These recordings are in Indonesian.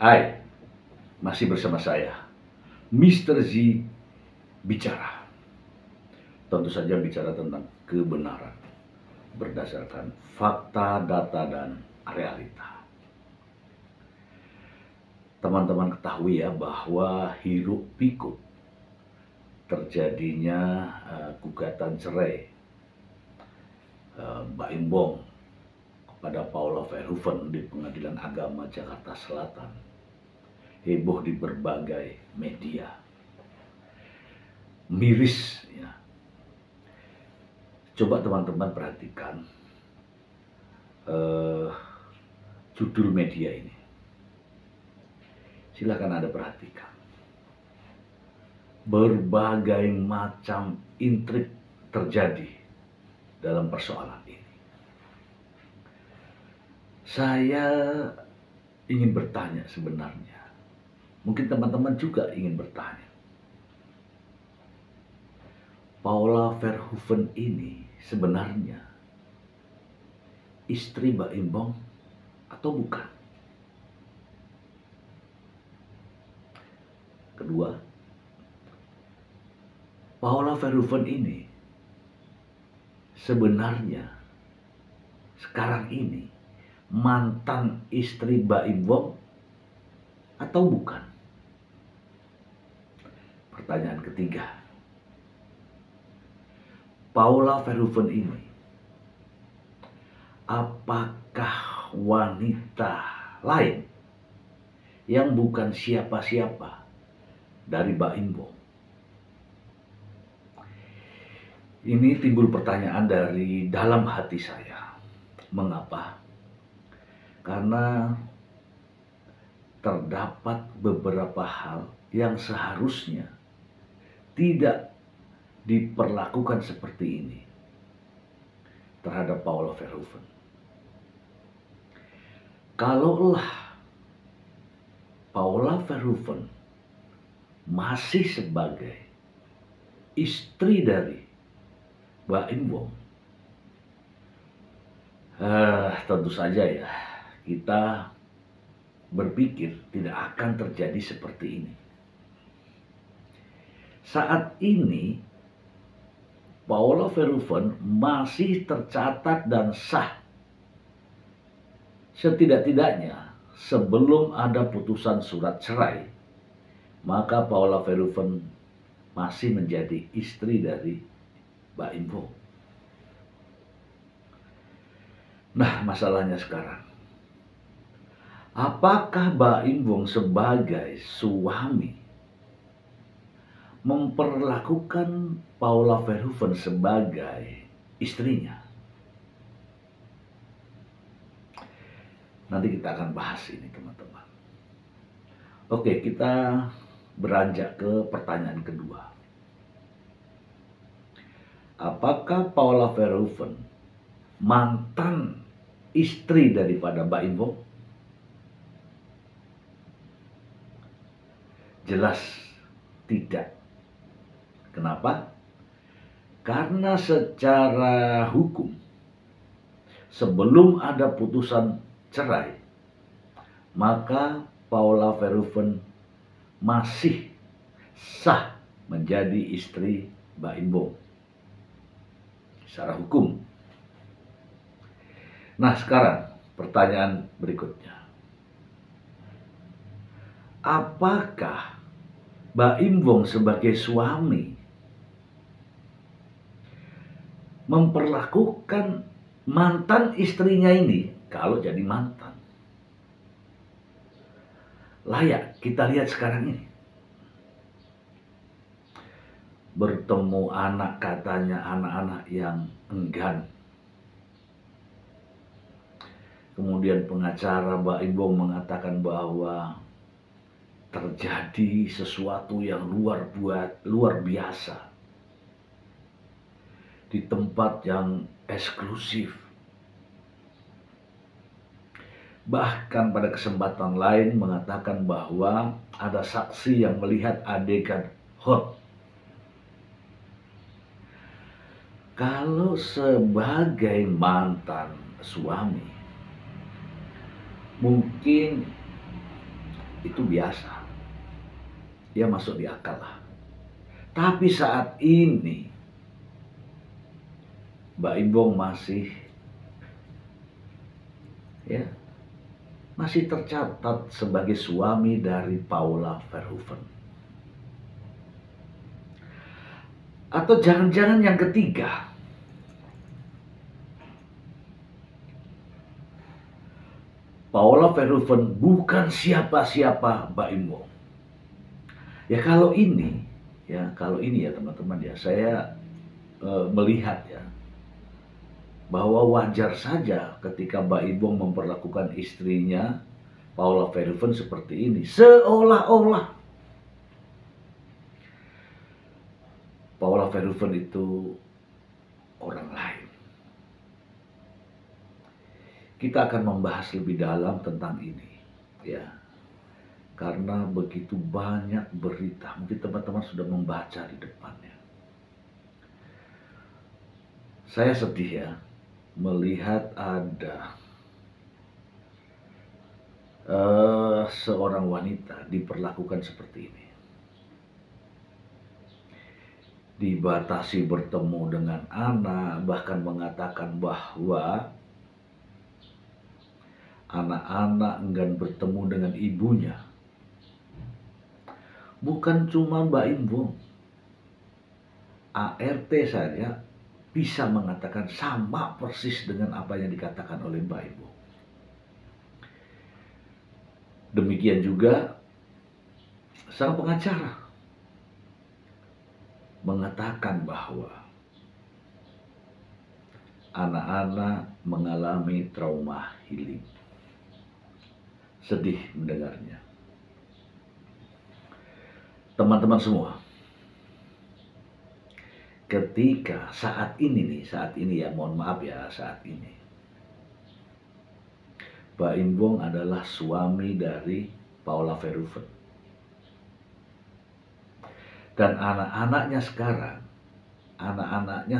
Hai, masih bersama saya, Mr. Z bicara. Tentu saja bicara tentang kebenaran berdasarkan fakta, data, dan realita. Teman-teman ketahui ya bahwa hiruk pikuk terjadinya gugatan cerai Mbak Imbong kepada Paula Verhoeven di Pengadilan Agama Jakarta Selatan. Heboh di berbagai media. Miris ya. Coba teman-teman perhatikan judul media ini. Silakan Anda perhatikan. Berbagai macam intrik terjadi dalam persoalan ini. Saya ingin bertanya sebenarnya. Mungkin teman-teman juga ingin bertanya. Paula Verhoeven ini sebenarnya istri Mbak Imbong atau bukan? Kedua, Paula Verhoeven ini sebenarnya sekarang ini mantan istri Mbak Imbong atau bukan? Pertanyaan ketiga, Paula Verhoeven ini apakah wanita lain yang bukan siapa-siapa dari Mbak Imbong? Ini timbul pertanyaan dari dalam hati saya. Mengapa? Karena terdapat beberapa hal yang seharusnya tidak diperlakukan seperti ini terhadap Paula Verhoeven. Kalaulah Paula Verhoeven masih sebagai istri dari Mbak Imbong, tentu saja ya kita berpikir tidak akan terjadi seperti ini. Saat ini Paula Verhoeven masih tercatat dan sah. Setidak-tidaknya sebelum ada putusan surat cerai, maka Paula Verhoeven masih menjadi istri dari Mbak Imbong. Nah, masalahnya sekarang, apakah Mbak Imbong sebagai suami memperlakukan Paula Verhoeven sebagai istrinya? Nanti kita akan bahas ini, teman-teman. Oke, kita beranjak ke pertanyaan kedua. Apakah Paula Verhoeven mantan istri daripada Mbak Imbong? Jelas tidak. Kenapa? Karena secara hukum, sebelum ada putusan cerai, maka Paula Verhoeven masih sah menjadi istri Mbak Imbong secara hukum. Nah, sekarang pertanyaan berikutnya. Apakah Mbak Imbong sebagai suami memperlakukan mantan istrinya ini, kalau jadi mantan, layak? Kita lihat sekarang ini. Bertemu anak, katanya anak-anak yang enggan. Kemudian pengacara Mbak Imbong mengatakan bahwa terjadi sesuatu yang luar biasa di tempat yang eksklusif. Bahkan pada kesempatan lain mengatakan bahwa ada saksi yang melihat adegan hot. Kalau sebagai mantan suami, mungkin itu biasa. Ya masuk di akal lah. Tapi saat ini Mbak Imbong masih tercatat sebagai suami dari Paula Verhoeven. Atau jangan-jangan yang ketiga, Paula Verhoeven bukan siapa-siapa Mbak Imbong. Ya kalau ini ya teman-teman ya, saya melihat ya bahwa wajar saja ketika Mbak Imbong memperlakukan istrinya Paula Verhoeven seperti ini, seolah-olah Paula Verhoeven itu orang lain. Kita akan membahas lebih dalam tentang ini ya, karena begitu banyak berita, mungkin teman-teman sudah membaca di depannya. Saya sedih ya melihat ada seorang wanita diperlakukan seperti ini. Dibatasi bertemu dengan anak, bahkan mengatakan bahwa anak-anak enggan bertemu dengan ibunya. Bukan cuma Mbak Imbong, ART saja bisa mengatakan sama persis dengan apa yang dikatakan oleh Mbak Imbong. Demikian juga sang pengacara mengatakan bahwa anak-anak mengalami trauma healing. Sedih mendengarnya. Teman-teman semua, ketika saat ini ya, mohon maaf ya, saat ini Mbak Imbong adalah suami dari Paula Verhoeven. Dan anak-anaknya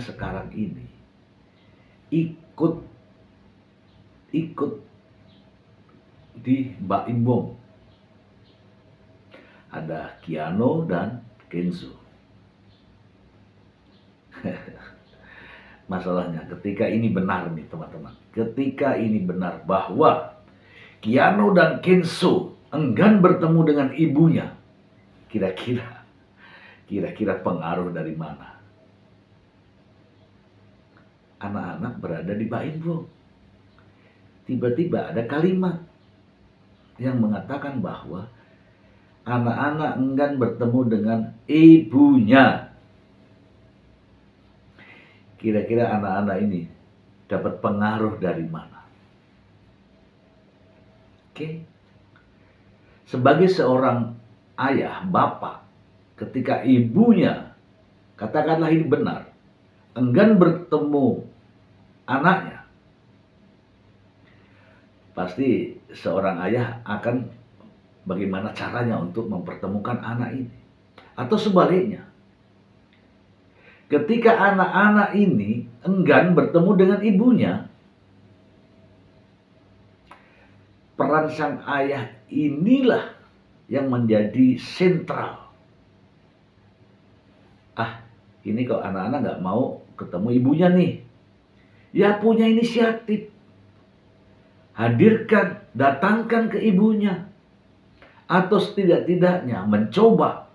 sekarang ini ikut di Mbak Imbong. Ada Keanu dan Kenzo. Masalahnya ketika ini benar nih teman-teman, ketika ini benar bahwa Keanu dan Kenzo enggan bertemu dengan ibunya, kira-kira pengaruh dari mana? Anak-anak berada di Mbak Imbong. Tiba-tiba ada kalimat yang mengatakan bahwa anak-anak enggan bertemu dengan ibunya. Kira-kira anak-anak ini dapat pengaruh dari mana? Oke. Sebagai seorang ayah, bapak, ketika ibunya, katakanlah ini benar, enggan bertemu anaknya, pasti seorang ayah akan bagaimana caranya untuk mempertemukan anak ini. Atau sebaliknya, ketika anak-anak ini enggan bertemu dengan ibunya, peran sang ayah inilah yang menjadi sentral. Ini kok anak-anak gak mau ketemu ibunya nih, ya punya inisiatif. Hadirkan, datangkan ke ibunya. Atau setidak-tidaknya mencoba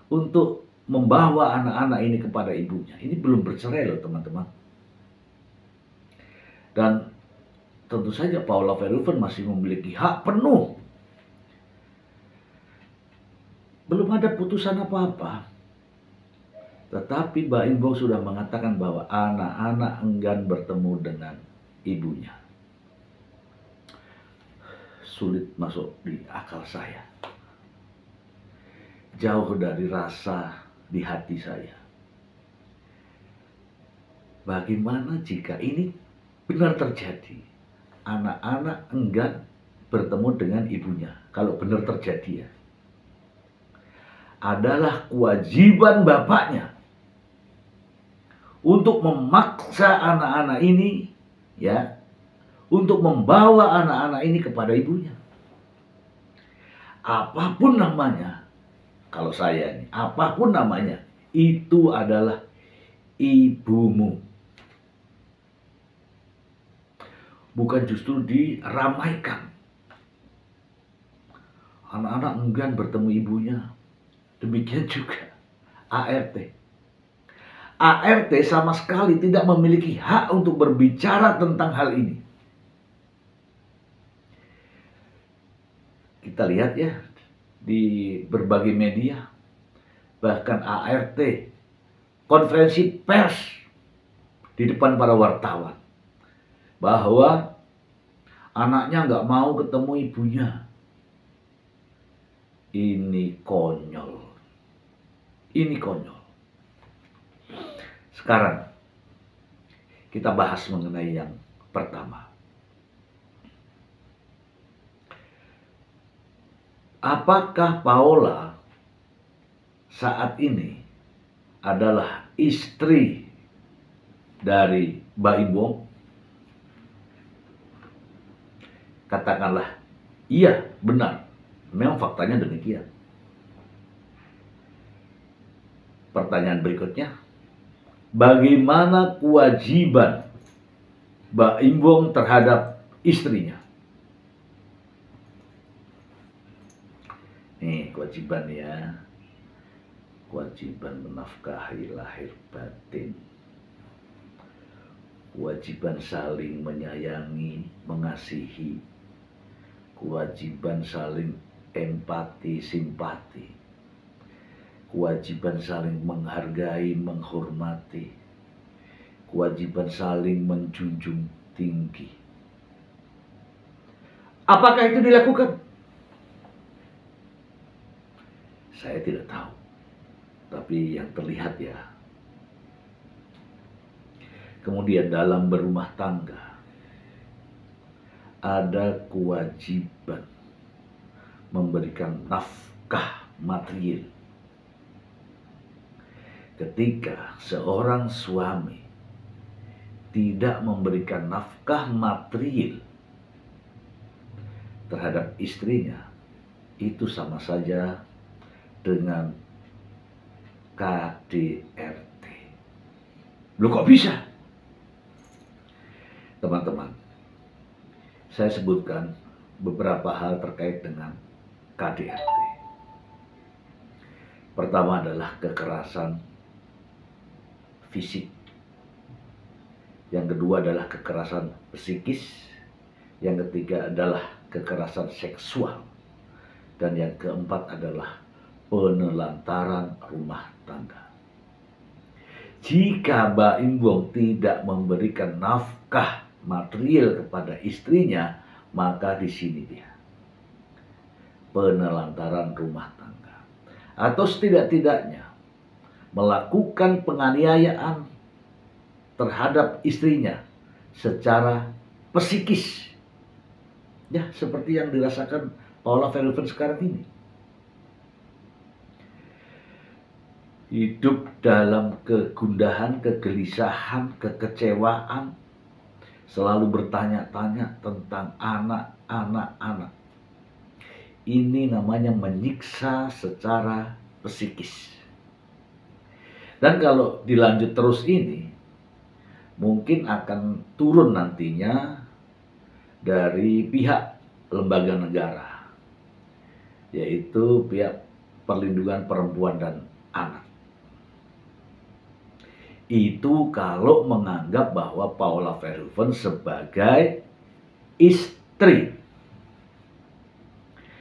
untuk membawa anak-anak ini kepada ibunya. Ini belum bercerai loh teman-teman. Dan tentu saja Paula Verhoeven masih memiliki hak penuh. Belum ada putusan apa-apa. Tetapi Mbak Imbong sudah mengatakan bahwa anak-anak enggan bertemu dengan ibunya. Sulit masuk di akal saya. Jauh dari rasa di hati saya. Bagaimana jika ini benar terjadi? Anak-anak enggan bertemu dengan ibunya. Kalau benar terjadi ya. Adalah kewajiban bapaknya untuk memaksa anak-anak ini ya, untuk membawa anak-anak ini kepada ibunya. apapun namanya, kalau saya ini, apapun namanya, itu adalah ibumu. Bukan justru diramaikan. Anak-anak enggan bertemu ibunya. Demikian juga ART. ART sama sekali tidak memiliki hak untuk berbicara tentang hal ini. Kita lihat ya di berbagai media, bahkan ART konferensi pers di depan para wartawan bahwa anaknya nggak mau ketemu ibunya. Ini konyol. Ini konyol. Sekarang kita bahas mengenai yang pertama. Apakah Paula saat ini adalah istri dari Mbak Imbong? Katakanlah, iya, benar. Memang faktanya demikian. Pertanyaan berikutnya, bagaimana kewajiban Mbak Imbong terhadap istrinya? Nih kewajiban ya. Kewajiban menafkahi lahir batin. Kewajiban saling menyayangi, mengasihi. Kewajiban saling empati, simpati. Kewajiban saling menghargai, menghormati. Kewajiban saling menjunjung tinggi. Apakah itu dilakukan? Saya tidak tahu. Tapi yang terlihat ya. Kemudian dalam berumah tangga, ada kewajiban memberikan nafkah material. Ketika seorang suami tidak memberikan nafkah material terhadap istrinya, itu sama saja dengan KDRT. Loh kok bisa? Teman-teman, saya sebutkan beberapa hal terkait dengan KDRT. Pertama adalah kekerasan fisik. Yang kedua adalah kekerasan psikis. Yang ketiga adalah kekerasan seksual. Dan yang keempat adalah penelantaran rumah tangga. Jika Mbak Imbong tidak memberikan nafkah material kepada istrinya, maka di sini dia penelantaran rumah tangga, atau setidak-tidaknya melakukan penganiayaan terhadap istrinya secara psikis, ya seperti yang dirasakan Paula Verhoeven sekarang ini. Hidup dalam kegundahan, kegelisahan, kekecewaan, selalu bertanya-tanya tentang anak. Ini namanya menyiksa secara psikis. Dan kalau dilanjut terus ini, mungkin akan turun nantinya dari pihak lembaga negara, yaitu pihak perlindungan perempuan dan anak. Itu kalau menganggap bahwa Paula Verhoeven sebagai istri.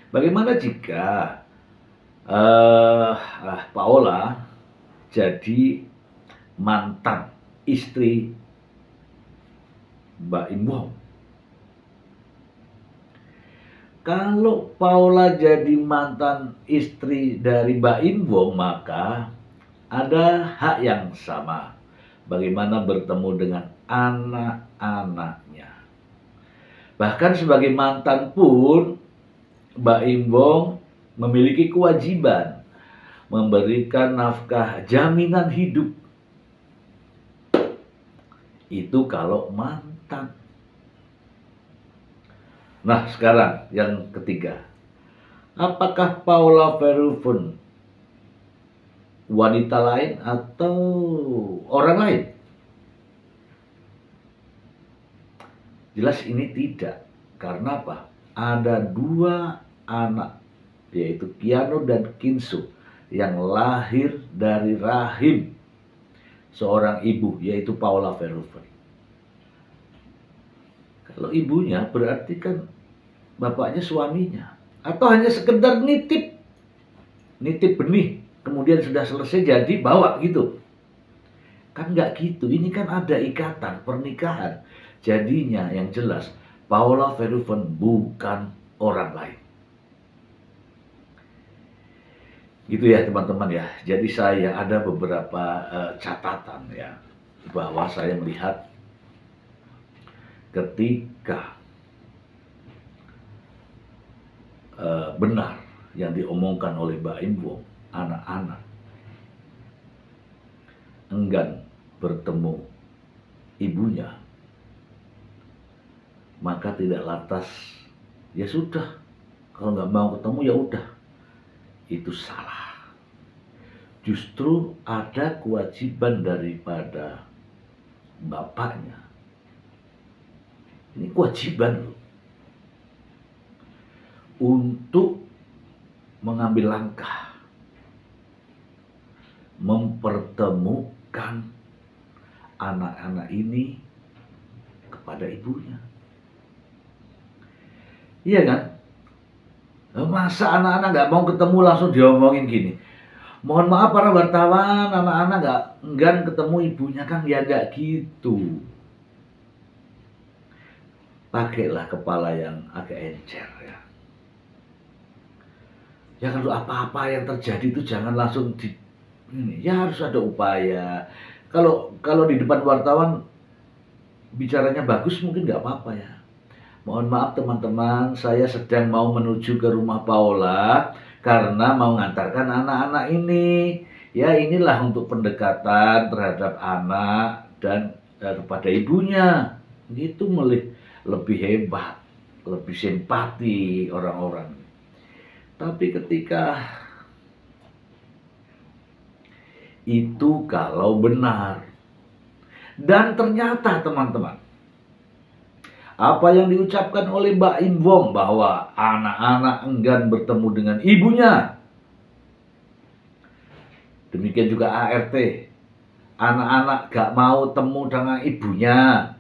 Bagaimana jika Paula jadi mantan istri Mbak Imbong? Kalau Paula jadi mantan istri dari Mbak Imbong, maka ada hak yang sama. Bagaimana bertemu dengan anak-anaknya. Bahkan sebagai mantan pun, Mbak Imbong memiliki kewajiban memberikan nafkah jaminan hidup. Itu kalau mantan. Nah sekarang yang ketiga, Apakah Paula Verhoeven wanita lain atau orang lain? Jelas ini tidak. Karena apa? Ada dua anak, yaitu Keanu dan Kinsu, yang lahir dari rahim seorang ibu, yaitu Paula Verhoeven. Kalau ibunya berarti kan bapaknya suaminya. Atau hanya sekedar nitip benih, kemudian sudah selesai jadi bawa gitu. Kan nggak gitu, ini kan ada ikatan pernikahan. Jadinya yang jelas Paula Verhoeven bukan orang lain. Gitu ya teman-teman ya. Jadi saya ada beberapa catatan ya, bahwa saya melihat ketika benar yang diomongkan oleh Mbak Im-wong, anak-anak enggan bertemu ibunya, maka tidak lantas ya sudah, kalau nggak mau ketemu ya udah. Itu salah. Justru ada kewajiban daripada bapaknya. Ini kewajiban loh, untuk mengambil langkah mempertemukan anak-anak ini kepada ibunya. Iya kan? Masa anak-anak nggak mau ketemu langsung diomongin gini, mohon maaf para wartawan, anak-anak nggak enggan ketemu ibunya, kan ya nggak gitu. Pakailah kepala yang agak encer ya. Ya kalau apa-apa yang terjadi itu jangan langsung ya harus ada upaya. Kalau di depan wartawan bicaranya bagus mungkin nggak apa-apa ya. Mohon maaf teman-teman, saya sedang mau menuju ke rumah Paula karena mau ngantarkan anak-anak ini. Ya inilah untuk pendekatan terhadap anak dan kepada ibunya. Itu lebih hebat, lebih simpati orang-orang. Tapi ketika itu kalau benar, dan ternyata teman-teman, apa yang diucapkan oleh Mbak Im-wong bahwa anak-anak enggan bertemu dengan ibunya, demikian juga ART, anak-anak gak mau temu dengan ibunya,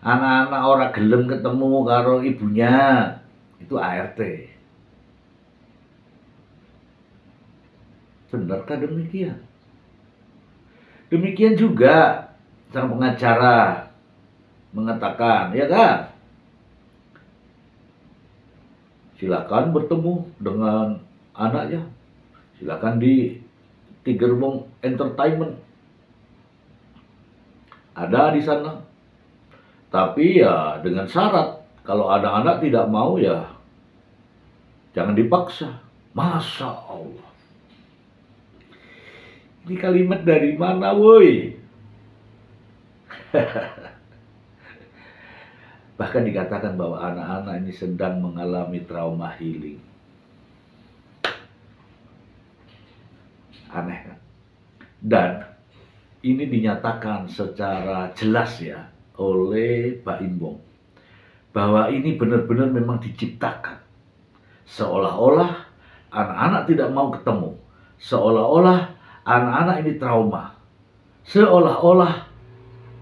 anak-anak ora gelem ketemu karo ibunya, itu ART. Benarkah demikian? Demikian juga sang pengacara mengatakan, ya kan? Silakan bertemu dengan anaknya. Silakan di Tigerwong Entertainment. Ada di sana. Tapi ya dengan syarat, kalau anak-anak tidak mau ya jangan dipaksa. Masya Allah. Ini kalimat dari mana woi? Bahkan dikatakan bahwa anak-anak ini sedang mengalami trauma healing. Aneh kan? Dan ini dinyatakan secara jelas ya oleh Mbak Im-wong, bahwa ini benar-benar memang diciptakan. Seolah-olah anak-anak tidak mau ketemu. Seolah-olah anak-anak ini trauma. Seolah-olah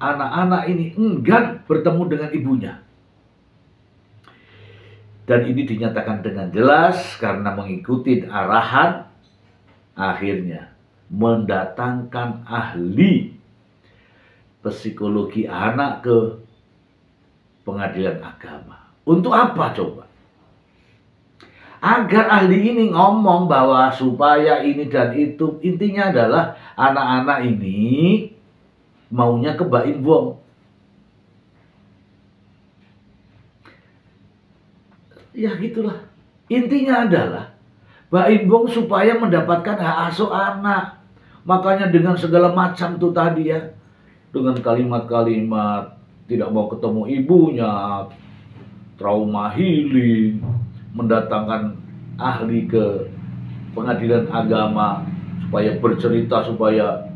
anak-anak ini enggan bertemu dengan ibunya. Dan ini dinyatakan dengan jelas karena mengikuti arahan, akhirnya mendatangkan ahli psikologi anak ke pengadilan agama. Untuk apa coba? Agar ahli ini ngomong bahwa supaya ini dan itu. Intinya adalah anak-anak ini maunya ke Mbak Im-wong. Ya gitulah. Intinya adalah Mbak Im-wong supaya mendapatkan hak asuh anak. Makanya dengan segala macam tuh tadi ya, dengan kalimat-kalimat tidak mau ketemu ibunya, trauma healing, mendatangkan ahli ke pengadilan agama supaya bercerita supaya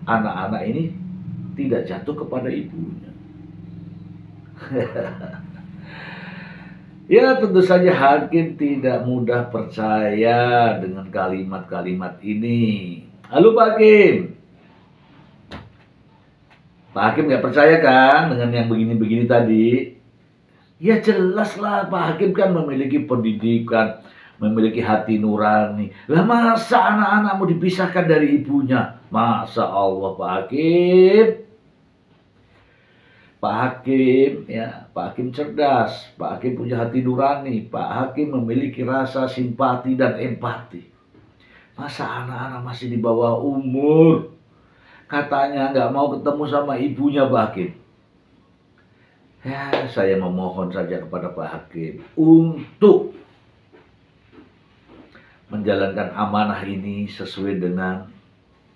anak-anak ini tidak jatuh kepada ibunya. Ya, tentu saja hakim tidak mudah percaya dengan kalimat-kalimat ini. Halo Pak Hakim. Pak Hakim nggak percaya kan dengan yang begini-begini tadi? Ya jelas lah, Pak Hakim kan memiliki pendidikan, memiliki hati nurani. Lah masa anak-anak mau dipisahkan dari ibunya? Masa Allah Pak Hakim? Pak Hakim, ya, Pak Hakim cerdas, Pak Hakim punya hati nurani, Pak Hakim memiliki rasa simpati dan empati. Masa anak-anak masih di bawah umur, katanya nggak mau ketemu sama ibunya Pak Hakim. Ya, saya memohon saja kepada Pak Hakim untuk menjalankan amanah ini sesuai dengan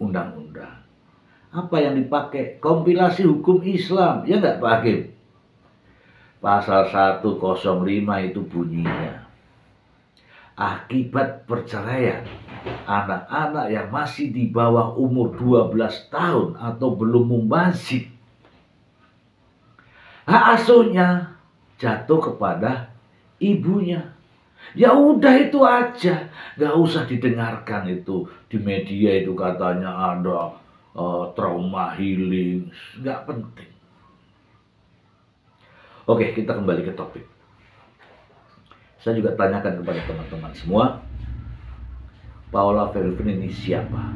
undang-undang. Apa yang dipakai? Kompilasi hukum Islam, ya enggak Pak Hakim? Pasal 105 itu bunyinya, akibat perceraian, anak-anak yang masih di bawah umur 12 tahun atau belum mubazig, hak asuhnya jatuh kepada ibunya. Ya udah itu aja, nggak usah didengarkan itu di media itu katanya ada trauma healing, nggak penting. Oke, kita kembali ke topik. Saya juga tanyakan kepada teman-teman semua, Paula Verhoeven ini siapa?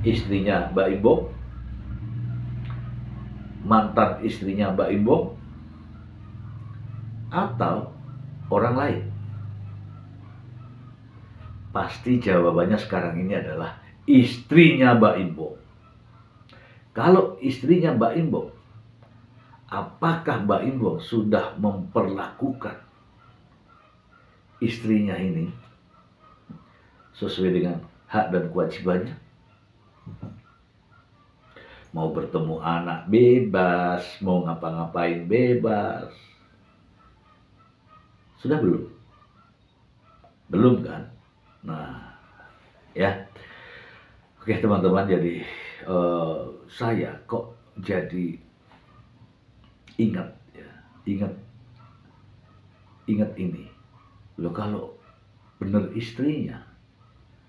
Istrinya Mbak Imbo? Mantan istrinya Mbak Imbo? Atau orang lain? Pasti jawabannya sekarang ini adalah istrinya Mbak Imbo. Kalau istrinya Mbak Imbo, apakah Mbak Imbo sudah memperlakukan istrinya ini sesuai dengan hak dan kewajibannya? Mau bertemu anak bebas, mau ngapa-ngapain bebas. Sudah belum? Belum kan? Nah, ya. Oke teman-teman, jadi saya kok jadi ingat ini. Loh, kalau benar istrinya,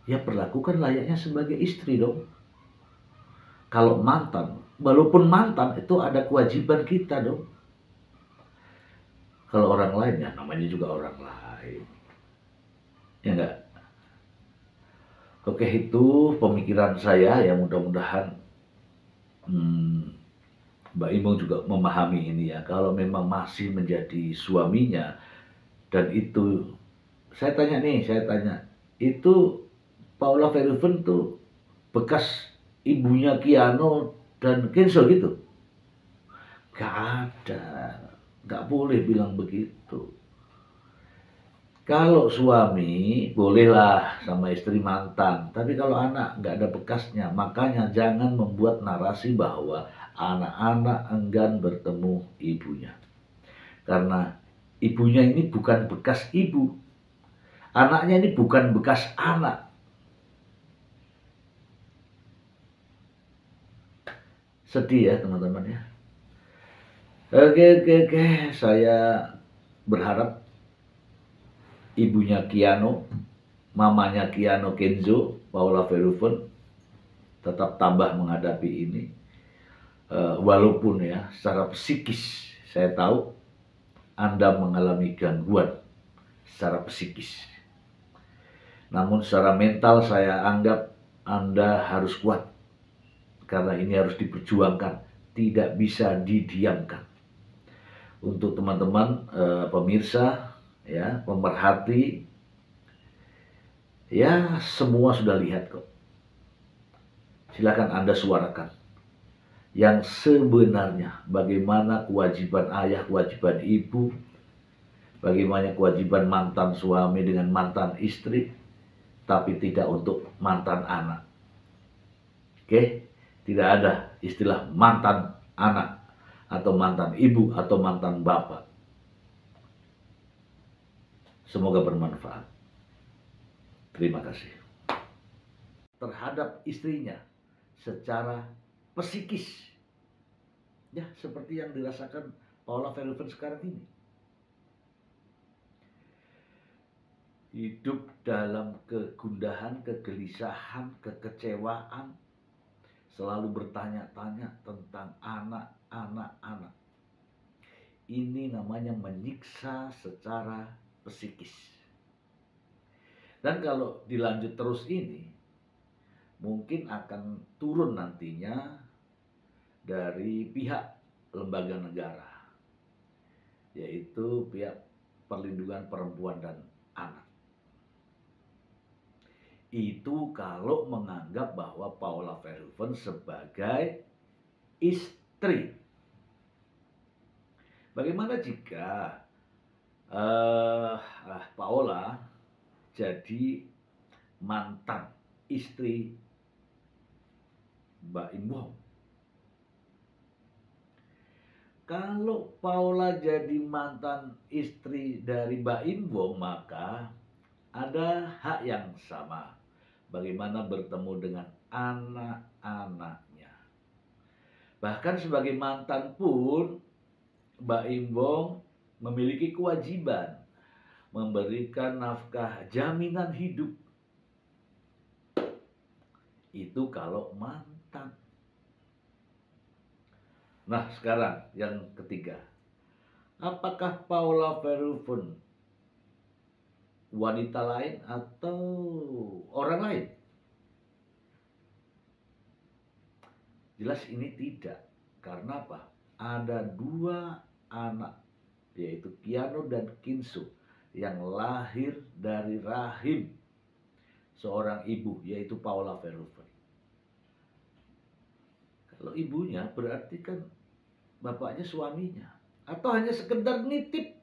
ya perlakukan layaknya sebagai istri dong. Kalau mantan, walaupun mantan itu ada kewajiban kita dong. Kalau orang lain, ya namanya juga orang lain. Ya enggak? Oke, itu pemikiran saya, yang mudah-mudahan Mbak Imong juga memahami ini ya. Kalau memang masih menjadi suaminya, dan itu, saya tanya, itu Paula Verhoeven tuh bekas ibunya Keanu dan Kenzo gitu? Gak ada, gak boleh bilang begitu. Kalau suami bolehlah sama istri mantan, tapi kalau anak nggak ada bekasnya, makanya jangan membuat narasi bahwa anak-anak enggan bertemu ibunya. Karena ibunya ini bukan bekas ibu, anaknya ini bukan bekas anak. Sedih ya teman-teman ya. Oke, saya berharap ibunya Keanu, mamanya Keanu Kenzo, Paula Verhoeven, tetap tabah menghadapi ini. Walaupun ya secara psikis saya tahu Anda mengalami gangguan secara psikis. Namun secara mental saya anggap Anda harus kuat. Karena ini harus diperjuangkan, tidak bisa didiamkan. Untuk teman-teman pemirsa, ya, pemerhati, ya semua sudah lihat kok. Silakan Anda suarakan yang sebenarnya, bagaimana kewajiban ayah, kewajiban ibu, bagaimana kewajiban mantan suami dengan mantan istri, tapi tidak untuk mantan anak. Oke, tidak ada istilah mantan anak atau mantan ibu atau mantan bapak. Semoga bermanfaat. Terima kasih. Terhadap istrinya secara psikis, ya seperti yang dirasakan Paula Verhoeven sekarang ini. Hidup dalam kegundahan, kegelisahan, kekecewaan, selalu bertanya-tanya tentang anak. Ini namanya menyiksa secara psikis. Dan kalau dilanjut terus ini, mungkin akan turun nantinya dari pihak lembaga negara, yaitu pihak perlindungan perempuan dan anak. Itu kalau menganggap bahwa Paula Verhoeven sebagai istri. Bagaimana jika Paula jadi mantan istri Mbak Im Wong? Kalau Paula jadi mantan istri dari Mbak Im Wong, maka ada hak yang sama. Bagaimana bertemu dengan anak-anaknya. Bahkan sebagai mantan pun, Mbak Im Wong memiliki kewajiban memberikan nafkah jaminan hidup. Itu kalau mantan. Nah, sekarang yang ketiga. Apakah Paula Verhoeven wanita lain atau orang lain? Jelas ini tidak. Karena apa? Ada dua anak, yaitu Keanu dan Kinsu, yang lahir dari rahim seorang ibu, yaitu Paula Verhoeven. Kalau ibunya berarti kan bapaknya suaminya. Atau hanya sekedar nitip